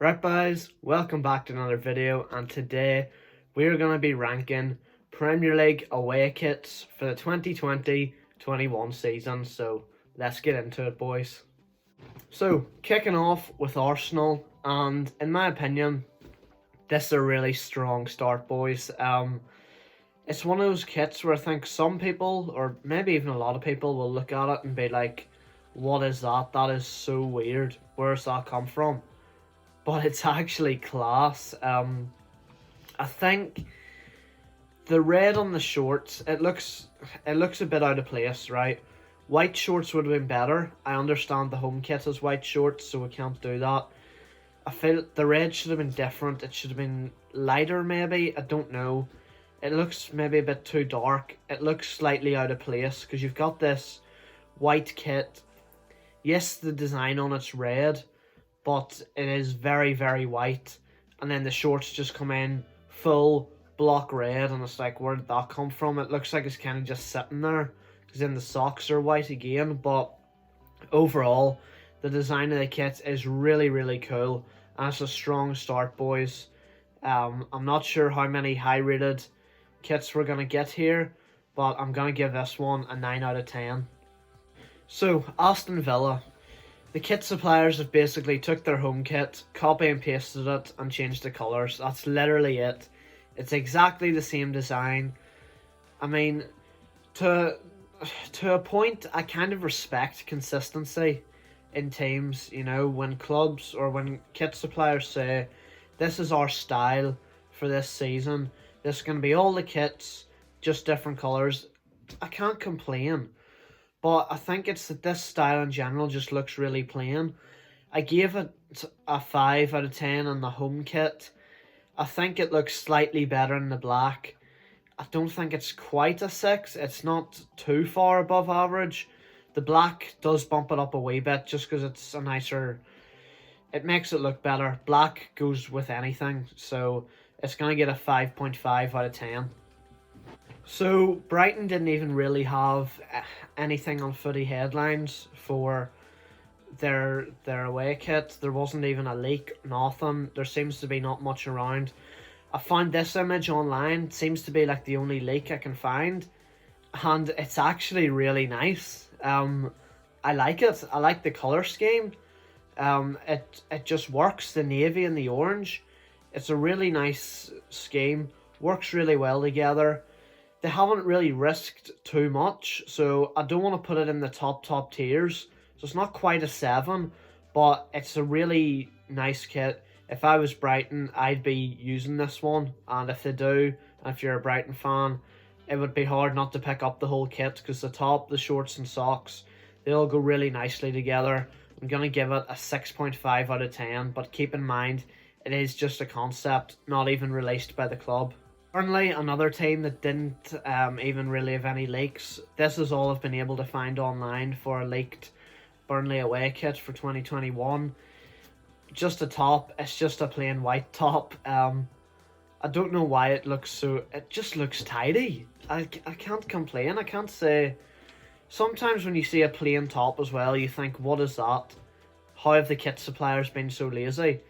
Right guys, welcome back to another video, and today we're going to be ranking Premier League away kits for the 2020-21 season, so let's get into it, boys. So, kicking off with Arsenal, and in my opinion, this is a really strong start, boys. It's one of those kits where I think some people, or maybe even a lot of people, will look at it and be like, what is that? That is so weird. Where's that come from? But it's actually class. I think the red on the shorts, it looks a bit out of place, right? White shorts would have been better. I understand the home kit is white shorts, so we can't do that. I feel the red should have been different. It should have been lighter, maybe. I don't know. It looks maybe a bit too dark. It looks slightly out of place because you've got this white kit. Yes, the design on it's red, but it is very, very white. And then the shorts just come in full block red, and it's like, where did that come from? It looks like it's kind of just sitting there, because then the socks are white again. But overall, the design of the kit is really, really cool, and it's a strong start, boys. I'm not sure how many high-rated kits we're going to get here, but I'm going to give this one a 9 out of 10. So, Aston Villa. The kit suppliers have basically took their home kit, copy and pasted it, and changed the colours. That's literally it. It's exactly the same design. I mean, to a point, I kind of respect consistency in teams, you know, when clubs or when kit suppliers say, this is our style for this season, this is going to be all the kits, just different colours. I can't complain. But I think it's that this style in general just looks really plain. I gave it a 5 out of 10 on the home kit. I think it looks slightly better in the black. I don't think it's quite a 6. It's not too far above average. The black does bump it up a wee bit just because it's a nicer... It makes it look better. Black goes with anything. So it's going to get a 5.5 out of 10. So, Brighton didn't even really have anything on footy headlines for their away kit. There wasn't even a leak, nothing. There seems to be not much around. I found this image online. It seems to be like the only leak I can find. And it's actually really nice. I like it. I like the colour scheme. It just works, the navy and the orange. It's a really nice scheme. Works really well together. They haven't really risked too much, so I don't want to put it in the top tiers. So it's not quite a 7, but it's a really nice kit. If I was Brighton, I'd be using this one. And if they do, and if you're a Brighton fan, it would be hard not to pick up the whole kit, because the top, the shorts and socks, they all go really nicely together. I'm going to give it a 6.5 out of 10, but keep in mind, it is just a concept, not even released by the club. Burnley, another team that didn't even really have any leaks. This is all I've been able to find online for a leaked Burnley away kit for 2021. Just a top. It's just a plain white top. I don't know why it looks so... It just looks tidy. I can't complain. I can't say... Sometimes when you see a plain top as well, you think, what is that? How have the kit suppliers been so lazy?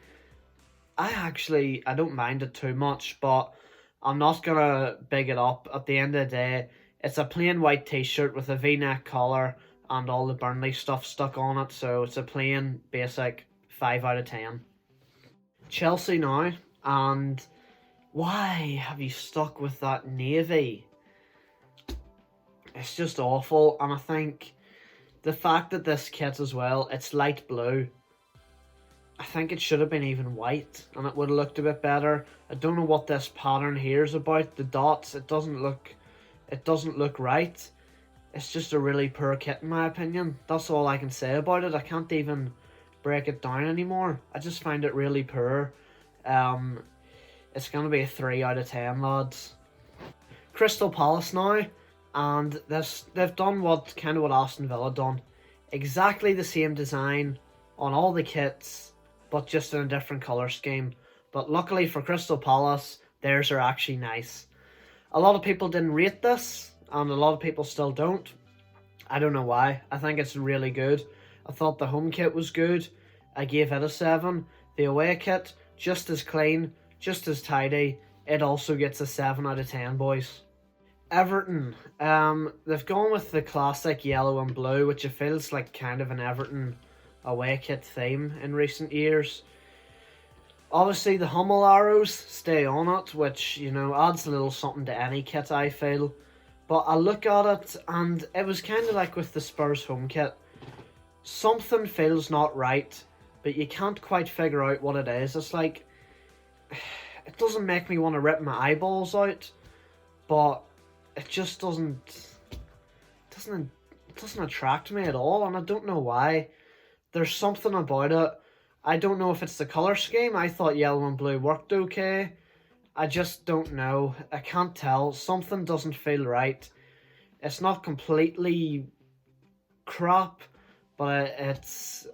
I don't mind it too much, but I'm not going to big it up. At the end of the day, it's a plain white t-shirt with a v-neck collar and all the Burnley stuff stuck on it. So it's a plain, basic 5 out of 10. Chelsea now. And why have you stuck with that navy? It's just awful. And I think the fact that this kit as well, it's light blue. I think it should have been even white, and it would have looked a bit better. I don't know what this pattern here is about. The dots, it doesn't look right. It's just a really poor kit in my opinion. That's all I can say about it. I can't even break it down anymore. I just find it really poor. It's going to be a 3 out of 10, lads. Crystal Palace now, and they've done what Aston Villa done. Exactly the same design on all the kits, but just in a different colour scheme. But luckily for Crystal Palace, theirs are actually nice. A lot of people didn't rate this, and a lot of people still don't. I don't know why. I think it's really good. I thought the home kit was good. I gave it a 7. The away kit, just as clean, just as tidy. It also gets a 7 out of 10, boys. Everton, they've gone with the classic yellow and blue, which it feels like kind of an Everton away kit theme in recent years. Obviously, the Hummel arrows stay on it, which, you know, adds a little something to any kit, I feel. But I look at it, and it was kind of like with the Spurs home kit. Something feels not right, but you can't quite figure out what it is. It's like, it doesn't make me want to rip my eyeballs out, but it just doesn't attract me at all, and I don't know why. There's something about it. I don't know if it's the colour scheme. I thought yellow and blue worked okay. I just don't know. I can't tell. Something doesn't feel right. It's not completely crap, but it's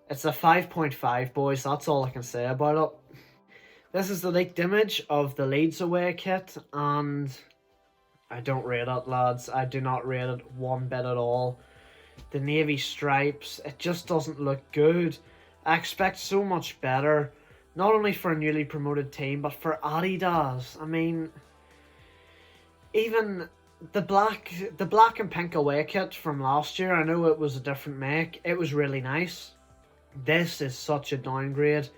a 5.5, boys. That's all I can say about it. This is the leaked image of the Leeds away kit, and I don't rate it, lads. I do not rate it one bit at all. The navy stripes, it just doesn't look good. I expect so much better, not only for a newly promoted team, but for Adidas. I mean, even the black and pink away kit from last year, I know it was a different make. It was really nice. This is such a downgrade,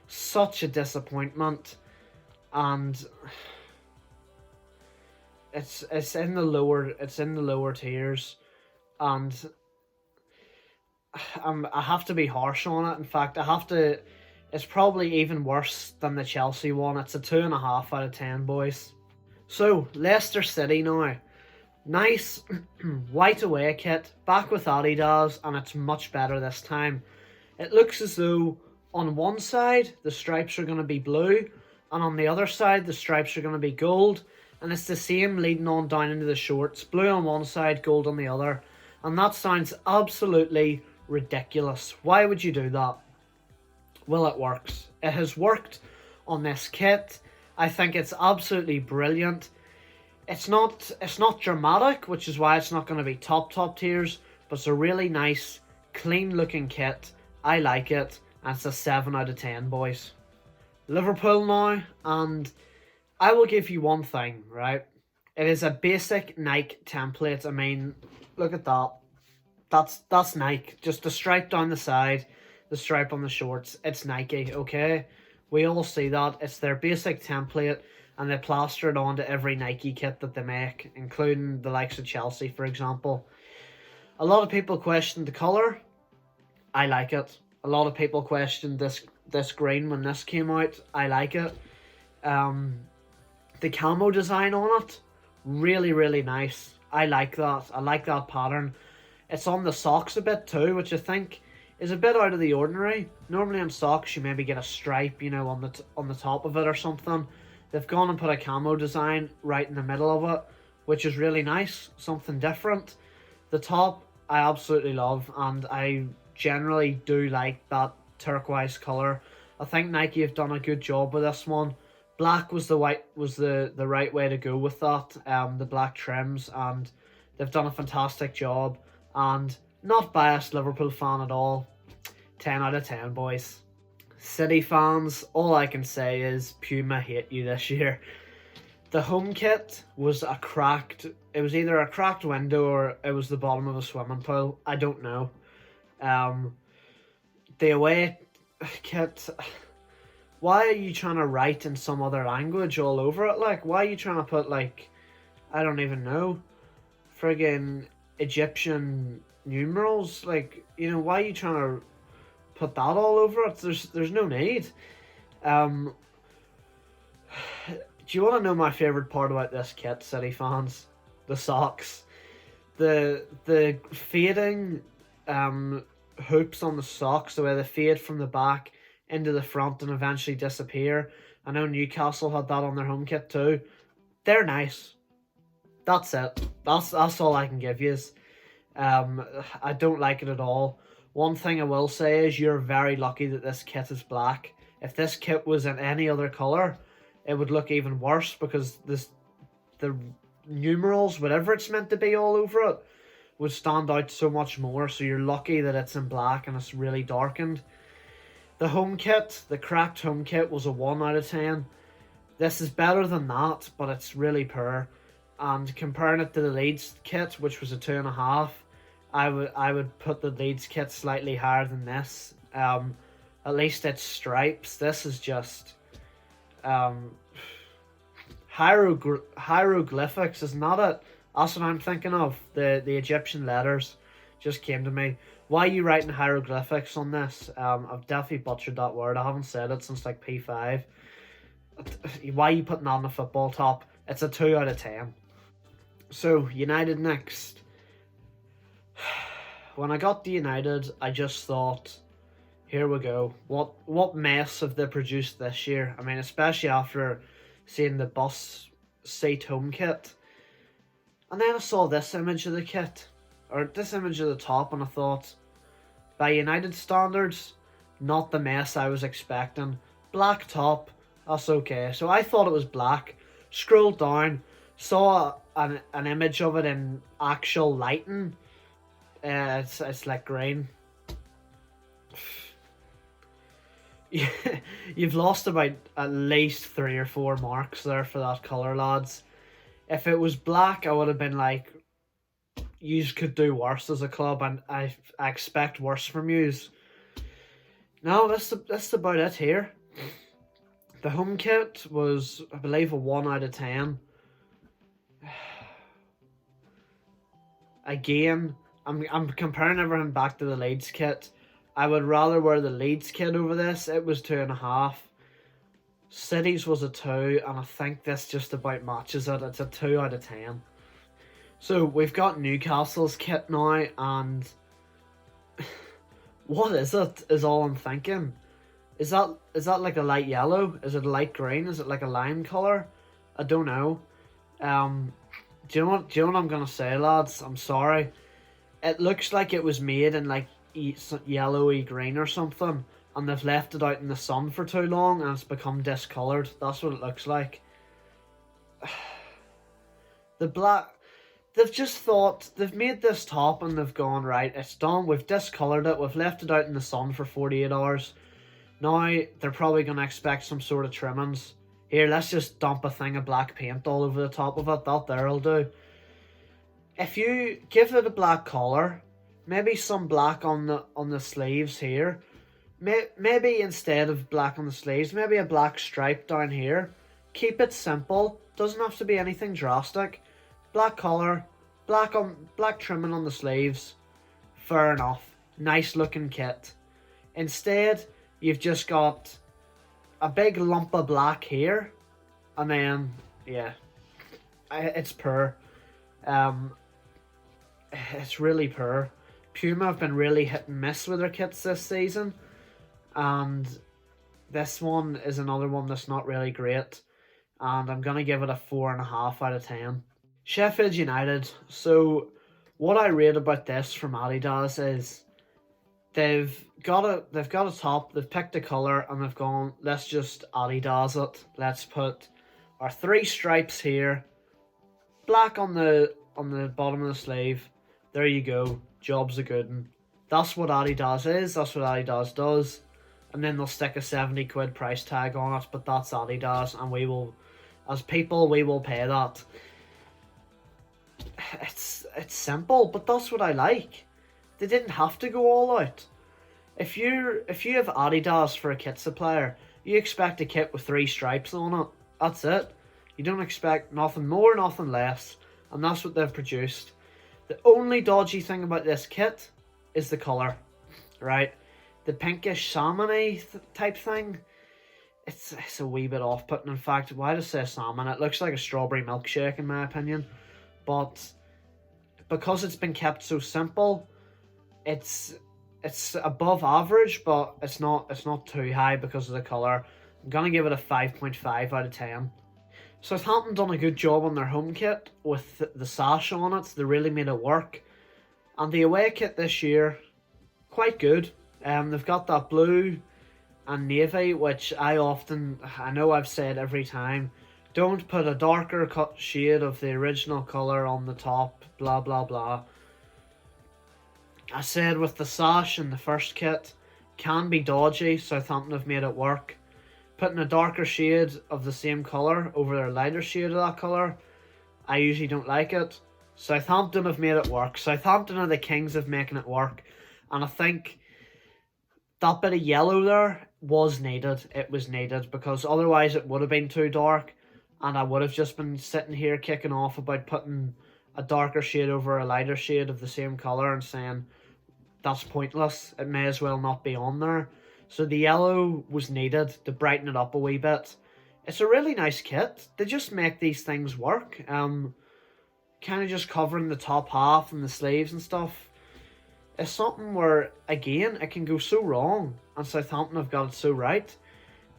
such a disappointment, and it's in the lower tiers, and I have to be harsh on it. In fact, it's probably even worse than the Chelsea one. It's a 2.5 out of 10, boys. So, Leicester City now. Nice white away kit, back with Adidas, and it's much better this time. It looks as though on one side the stripes are going to be blue, and on the other side the stripes are going to be gold, and it's the same leading on down into the shorts. Blue on one side, gold on the other, and that sounds absolutely ridiculous. Why would you do that? Well, it works. It has worked on this kit. I think it's absolutely brilliant. It's not dramatic, which is why it's not going to be top tiers, but it's a really nice, clean looking kit. I like it, and it's a 7 out of 10, boys. Liverpool now, and I will give you one thing, right? It is a basic Nike template. I mean, look at that. That's Nike. Just the stripe down the side, the stripe on the shorts. It's Nike, okay? We all see that. It's their basic template, and they plaster it onto every Nike kit that they make, including the likes of Chelsea, for example. A lot of people question the colour. I like it. A lot of people questioned this green when this came out. I like it. The camo design on it, really, really nice. I like that. I like that pattern. It's on the socks a bit too, which I think is a bit out of the ordinary. Normally on socks you maybe get a stripe, you know, on the top of it or something. They've gone and put a camo design right in the middle of it, which is really nice. Something different. The top I absolutely love, and I generally do like that turquoise colour. I think Nike have done a good job with this one. Black was the right way to go with that. The black trims, and they've done a fantastic job. And not biased Liverpool fan at all. 10 out of 10, boys. City fans, all I can say is Puma hate you this year. The home kit was it was either a cracked window or it was the bottom of a swimming pool. I don't know. The away kit, why are you trying to write in some other language all over it? Like, why are you trying to put, like, I don't even know, friggin' Egyptian numerals? Like, you know, why are you trying to put that all over it? There's no need. Do you want to know my favourite part about this kit, City fans? The socks. The fading hoops on the socks, the way they fade from the back into the front and eventually disappear. I know Newcastle had that on their home kit too. They're nice. That's it. That's all I can give you. I don't like it at all. One thing I will say is you're very lucky that this kit is black. If this kit was in any other colour, it would look even worse, because the numerals, whatever it's meant to be all over it, would stand out so much more. So you're lucky that it's in black and it's really darkened. The home kit, the cracked home kit, was a 1 out of 10. This is better than that, but it's really poor. And comparing it to the Leeds kit, which was a 2.5, I would put the Leeds kit slightly higher than this. At least it's stripes. This is just hieroglyphics, isn't that it? That's what I'm thinking of. The Egyptian letters just came to me. Why are you writing hieroglyphics on this? I've definitely butchered that word. I haven't said it since like P5. Why are you putting on a football top? It's a 2 out of 10. So, United next. When I got to United, I just thought, here we go. What mess have they produced this year? I mean, especially after seeing the bus seat home kit. And then I saw this image of the kit, or this image of the top, and I thought, by United standards, not the mess I was expecting. Black top, that's okay. So I thought it was black. Scrolled down, saw an image of it in actual lighting. It's like green. You've lost about at least 3 or 4 marks there for that colour, lads. If it was black, I would have been like, yous could do worse as a club, and I expect worse from yous. No, that's about it here. The home kit was, I believe, a 1 out of 10. Again, I'm comparing everything back to the Leeds kit. I would rather wear the Leeds kit over this. It was 2.5. City's was a 2, and I think this just about matches it. It's a 2 out of 10. So we've got Newcastle's kit now, and what is it? Is all I'm thinking. Is that like a light yellow? Is it a light green? Is it like a lime colour? I don't know. Do you know what I'm gonna say, lads? I'm sorry. It looks like it was made in like yellowy green or something, and they've left it out in the sun for too long and it's become discoloured. That's what it looks like. The black, they've just thought, they've made this top and they've gone, right, it's done, we've discoloured it, we've left it out in the sun for 48 hours. Now they're probably going to expect some sort of trimmings. Here, let's just dump a thing of black paint all over the top of it. That there'll do. If you give it a black collar, maybe some black on the sleeves here. Maybe instead of black on the sleeves, maybe a black stripe down here. Keep it simple. Doesn't have to be anything drastic. Black collar, black trimming on the sleeves. Fair enough. Nice looking kit. Instead, you've just got a big lump of black here, and then yeah, it's poor. It's really poor. Puma have been really hit and miss with their kits this season, and this one is another one that's not really great, and I'm gonna give it a 4.5 out of 10. Sheffield United. So what I rate about this from Adidas is they've got a top, they've picked a colour, and they've gone, let's just Adidas it. Let's put our 3 stripes here, black on the bottom of the sleeve. There you go. Job's a good one. That's what Adidas is. That's what Adidas does. And then they'll stick a 70 quid price tag on it, but that's Adidas, and we will, as people, we will pay that. It's simple, but that's what I like. They didn't have to go all out. If you have Adidas for a kit supplier, you expect a kit with 3 stripes on it. That's it. You don't expect nothing more, nothing less, and that's what they've produced. The only dodgy thing about this kit is the colour, right? The pinkish salmon-y type thing, it's a wee bit off-putting. In fact, why does it say salmon? It looks like a strawberry milkshake in my opinion. But because it's been kept so simple, it's above average, but it's not too high because of the colour. I'm gonna give it a 5.5 out of 10. Southampton done a good job on their home kit with the sash on it. They really made it work. And the away kit this year, quite good. They've got that blue and navy, which I know I've said every time, don't put a darker cut shade of the original colour on the top, blah blah blah. I said with the sash in the first kit, can be dodgy. Southampton have made it work. Putting a darker shade of the same colour over a lighter shade of that colour, I usually don't like it. Southampton have made it work. Southampton are the kings of making it work. And I think that bit of yellow there was needed. It was needed because otherwise it would have been too dark. And I would have just been sitting here kicking off about putting a darker shade over a lighter shade of the same colour and saying, that's pointless. It may as well not be on there. So the yellow was needed to brighten it up a wee bit. It's a really nice kit. They just make these things work. Kind of just covering the top half and the sleeves and stuff. It's something where, again, it can go so wrong. And Southampton have got it so right.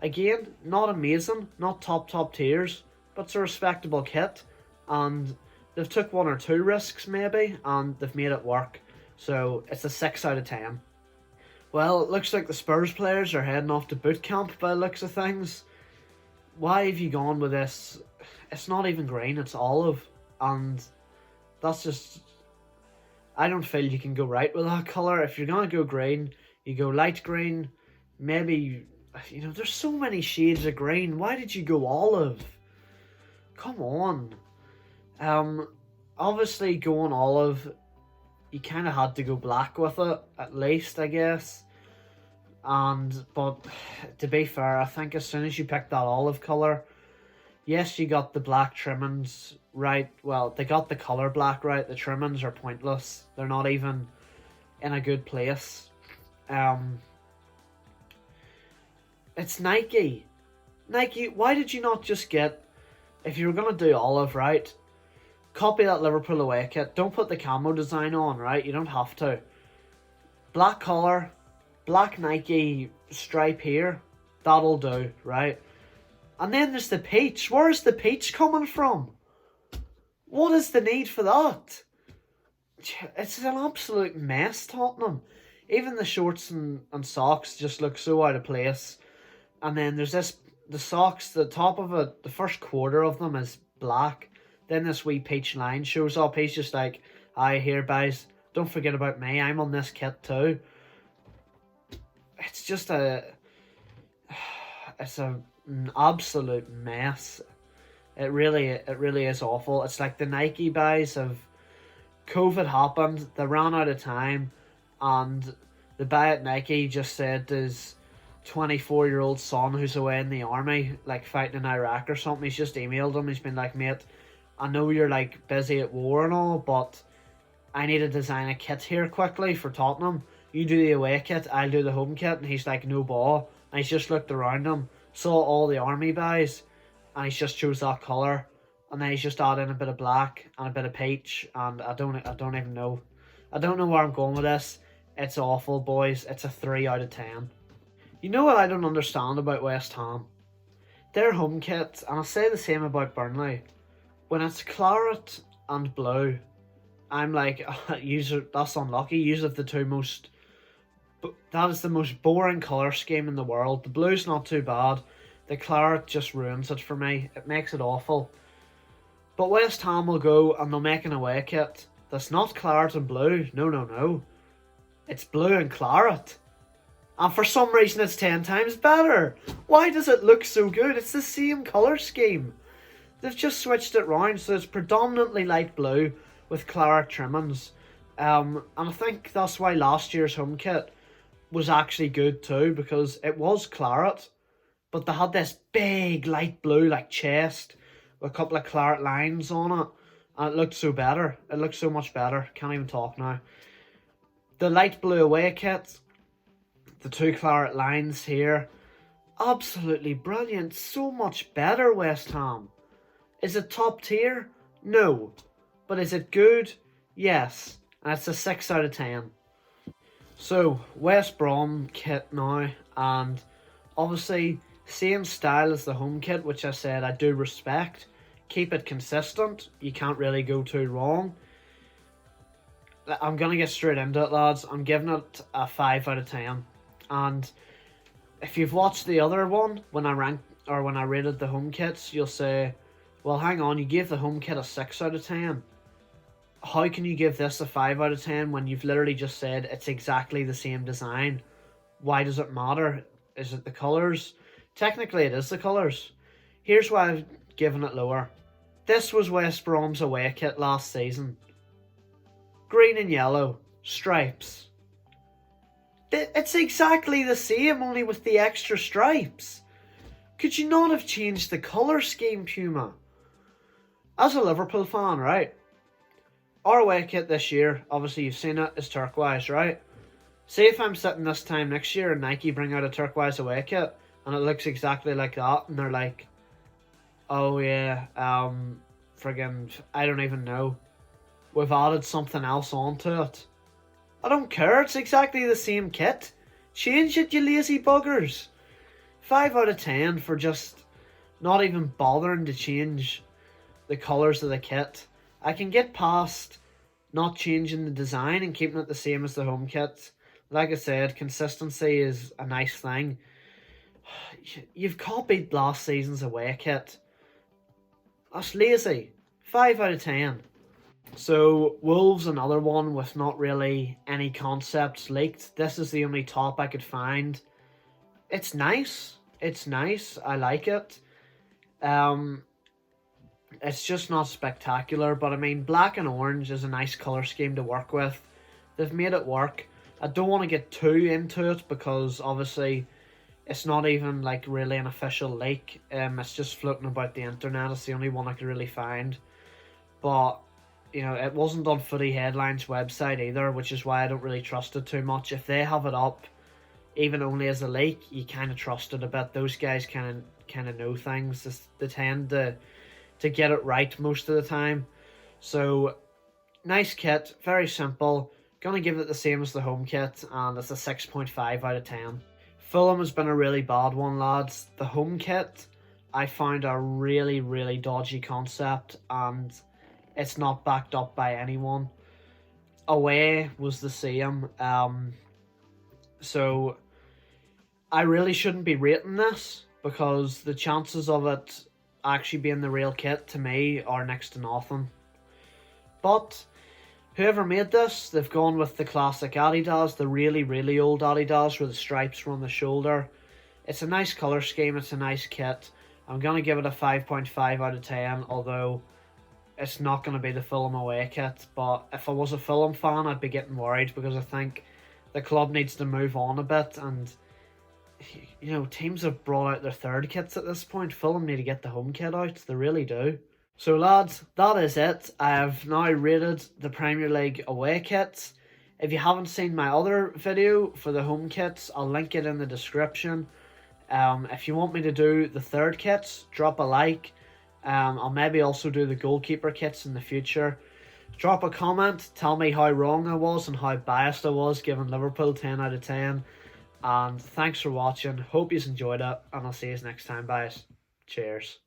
Again, not amazing. Not top tiers. But it's a respectable kit. And they've took 1 or 2 risks maybe. And they've made it work. So it's a 6 out of 10. Well, it looks like the Spurs players are heading off to boot camp by the looks of things. Why have you gone with this? It's not even green, it's olive. And that's just... I don't feel you can go right with that colour. If you're going to go green, you go light green. Maybe, you know, there's so many shades of green. Why did you go olive? Come on. Obviously going olive, you kind of had to go black with it, at least, I guess. But to be fair, I think as soon as you picked that olive colour, yes, you got the black trimmings right. Well, they got the colour black right. The trimmings are pointless. They're not even in a good place. It's Nike. Nike, why did you not just get, if you were going to do olive, right, copy that Liverpool away kit. Don't put the camo design on, right? You don't have to. Black colour, black Nike stripe here. That'll do, right? And then there's the peach. Where's the peach coming from? What is the need for that? It's an absolute mess, Tottenham. Even the shorts and socks just look so out of place. And then there's this, the socks, the top of it, the first quarter of them is black. Then this wee peach line shows up. He's just like, aye, here, guys, don't forget about me. I'm on this kit too. It's just an absolute mess. It really is awful. It's like the Nike buys of COVID happened. They ran out of time, and the buy at Nike just said his 24-year-old son who's away in the army, like fighting in Iraq or something. He's just emailed him. He's been like, mate, I know you're like busy at war and all, but I need to design a kit here quickly for Tottenham. You do the away kit, I'll do the home kit. And he's like, no ball. And he's just looked around him, saw all the army buys, and he's just chose that colour. And then he's just added in a bit of black and a bit of peach, and I don't even know. I don't know where I'm going with this. It's awful, boys. It's a 3 out of 10. You know what I don't understand about West Ham? Their home kits, and I'll say the same about Burnley. When it's claret and blue, I'm like, that's unlucky. Use of the two most... That is the most boring colour scheme in the world. The blue's not too bad. The claret just ruins it for me. It makes it awful. But West Ham will go and they'll make an away kit that's not claret and blue. No. It's blue and claret. And for some reason it's 10 times better. Why does it look so good? It's the same colour scheme. They've just switched it round so it's predominantly light blue with claret trimmings. And I think that's why last year's home kit was actually good too, because it was claret, but they had this big light blue like chest with a couple of claret lines on it, and it looked so better. It looked so much better. Can't even talk now. The light blue away kit, the 2 claret lines here, absolutely brilliant. So much better, West Ham. Is it top tier? No. But is it good? Yes. And it's a 6 out of 10. So, West Brom kit now, and obviously same style as the home kit, which I said I do respect. Keep it consistent. You can't really go too wrong. I'm going to get straight into it, lads. I'm giving it a 5 out of 10. And if you've watched the other one, when I rated the home kits, you'll say, well, hang on, you gave the home kit a 6 out of 10. How can you give this a 5 out of 10 when you've literally just said it's exactly the same design? why does it matter? Is it the colours? Technically, it is the colours. Here's why I've given it lower. This was West Brom's away kit last season. Green and yellow, stripes. It's exactly the same, only with the extra stripes. Could you not have changed the colour scheme, Puma? As a Liverpool fan, right? Our away kit this year, obviously you've seen it, is turquoise, right? Say if I'm sitting this time next year and Nike bring out a turquoise away kit and it looks exactly like that and they're like, oh yeah, friggin', I don't even know. We've added something else onto it. I don't care, it's exactly the same kit. Change it, you lazy buggers. 5 out of 10 for just not even bothering to change the colours of the kit. I can get past not changing the design and keeping it the same as the home kit. Like I said, consistency is a nice thing. You've copied last season's away kit. That's lazy. 5 out of 10. So, Wolves, another one with not really any concepts leaked. This is the only top I could find. It's nice. It's nice. I like it. It's just not spectacular, but I mean, black and orange is a nice colour scheme to work with. They've made it work. I don't want to get too into it because obviously it's not even like really an official leak. It's just floating about the internet. It's the only one I could really find. But, you know, it wasn't on Footy Headline's website either, which is why I don't really trust it too much. If they have it up, even only as a leak, you kind of trust it a bit. Those guys kind of know things. They tend to get it right most of the time. So, nice kit, very simple. Gonna give it the same as the home kit, and it's a 6.5 out of 10. Fulham has been a really bad one, lads. The home kit, I found a really, really dodgy concept, and it's not backed up by anyone. Away was the same. So, I really shouldn't be rating this, because the chances of it actually being the real kit to me are next to nothing. But whoever made this, they've gone with the classic Adidas, the really, really old Adidas where the stripes were on the shoulder. It's a nice colour scheme, it's a nice kit. I'm going to give it a 5.5 out of 10, although it's not going to be the Fulham away kit. But if I was a Fulham fan, I'd be getting worried because I think the club needs to move on a bit, and you know, teams have brought out their third kits at this point. Fulham need to get the home kit out. They really do. So, lads, that is it. I have now rated the Premier League away kits. If you haven't seen my other video for the home kits, I'll link it in the description. If you want me to do the third kits, drop a like. I'll maybe also do the goalkeeper kits in the future. Drop a comment. Tell me how wrong I was and how biased I was giving Liverpool 10 out of 10. And thanks for watching. Hope you enjoyed it. And I'll see you next time, guys. Cheers.